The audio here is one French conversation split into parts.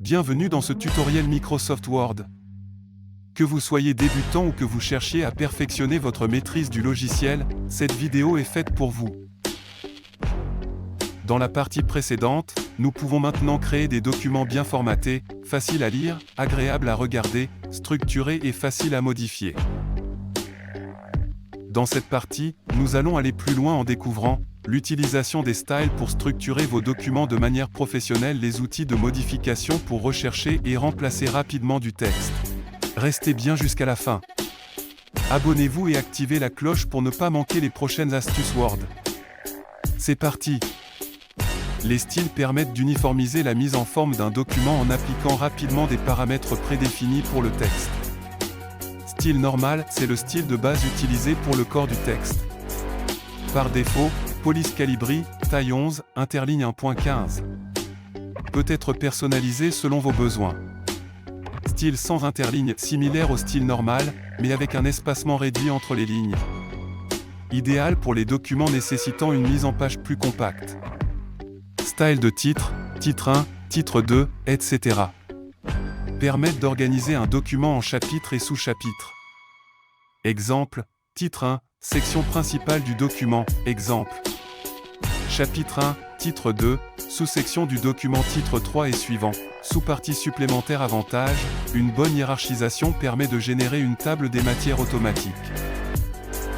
Bienvenue dans ce tutoriel Microsoft Word. Que vous soyez débutant ou que vous cherchiez à perfectionner votre maîtrise du logiciel, cette vidéo est faite pour vous. Dans la partie précédente, nous pouvons maintenant créer des documents bien formatés, faciles à lire, agréables à regarder, structurés et faciles à modifier. Dans cette partie, nous allons aller plus loin en découvrant l'utilisation des styles pour structurer vos documents de manière professionnelle, les outils de modification pour rechercher et remplacer rapidement du texte. Restez bien jusqu'à la fin. Abonnez-vous et activez la cloche pour ne pas manquer les prochaines astuces Word. C'est parti! Les styles permettent d'uniformiser la mise en forme d'un document en appliquant rapidement des paramètres prédéfinis pour le texte. Style normal, c'est le style de base utilisé pour le corps du texte. Par défaut, police calibri, taille 11, interligne 1.15. Peut être personnalisé selon vos besoins. Style sans interligne, similaire au style normal, mais avec un espacement réduit entre les lignes. Idéal pour les documents nécessitant une mise en page plus compacte. Style de titre, titre 1, titre 2, etc. Permettent d'organiser un document en chapitres et sous-chapitres. Exemple, titre 1, section principale du document, exemple. Chapitre 1, titre 2, sous-section du document titre 3 et suivant. Sous-partie supplémentaire avantage, une bonne hiérarchisation permet de générer une table des matières automatique.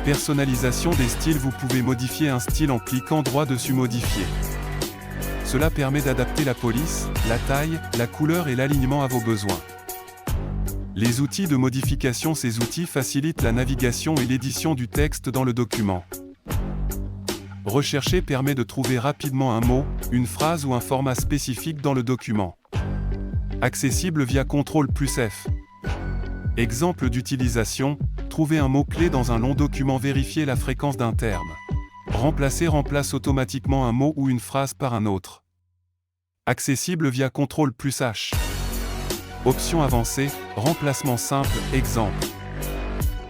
Personnalisation des styles, vous pouvez modifier un style en cliquant droit dessus modifier. Cela permet d'adapter la police, la taille, la couleur et l'alignement à vos besoins. Les outils de modification, ces outils facilitent la navigation et l'édition du texte dans le document. Rechercher permet de trouver rapidement un mot, une phrase ou un format spécifique dans le document. Accessible via CTRL+F. Exemple d'utilisation, trouver un mot-clé dans un long document, vérifier la fréquence d'un terme. Remplacer remplace automatiquement un mot ou une phrase par un autre. Accessible via CTRL+H. Option avancée, remplacement simple, exemple.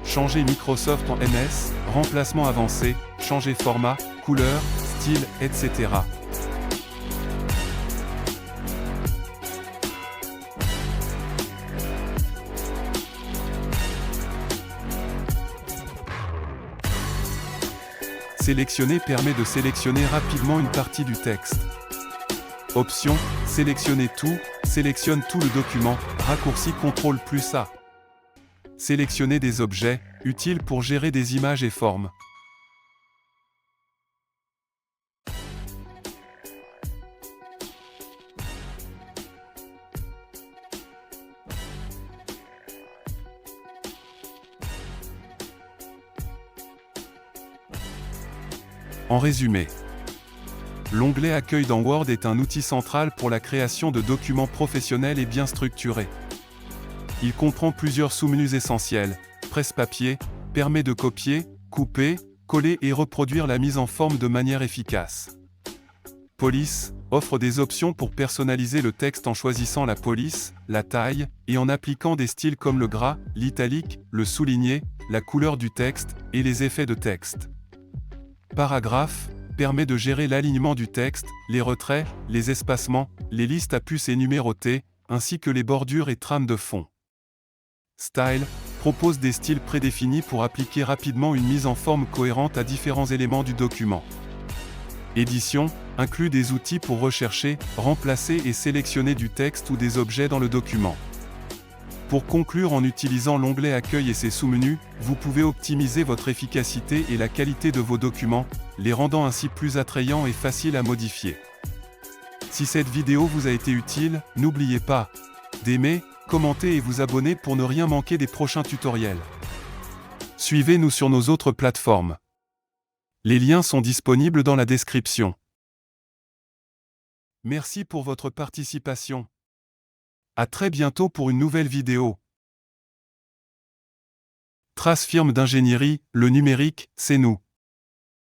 Changer Microsoft en MS, remplacement avancé, changer format, couleur, style, etc. Sélectionner permet de sélectionner rapidement une partie du texte. Option, sélectionner tout, sélectionne tout le document, raccourci CTRL+A. Sélectionner des objets, utile pour gérer des images et formes. En résumé, l'onglet Accueil dans Word est un outil central pour la création de documents professionnels et bien structurés. Il comprend plusieurs sous-menus essentiels. Presse-papier, permet de copier, couper, coller et reproduire la mise en forme de manière efficace. Police, offre des options pour personnaliser le texte en choisissant la police, la taille, et en appliquant des styles comme le gras, l'italique, le souligné, la couleur du texte, et les effets de texte. Paragraphe, permet de gérer l'alignement du texte, les retraits, les espacements, les listes à puces et numérotées, ainsi que les bordures et trames de fond. Style, propose des styles prédéfinis pour appliquer rapidement une mise en forme cohérente à différents éléments du document. Édition, inclut des outils pour rechercher, remplacer et sélectionner du texte ou des objets dans le document. Pour conclure, en utilisant l'onglet Accueil et ses sous-menus, vous pouvez optimiser votre efficacité et la qualité de vos documents, les rendant ainsi plus attrayants et faciles à modifier. Si cette vidéo vous a été utile, n'oubliez pas d'aimer, commenter et vous abonner pour ne rien manquer des prochains tutoriels. Suivez-nous sur nos autres plateformes. Les liens sont disponibles dans la description. Merci pour votre participation. À très bientôt pour une nouvelle vidéo. Trace firme d'ingénierie, le numérique, c'est nous.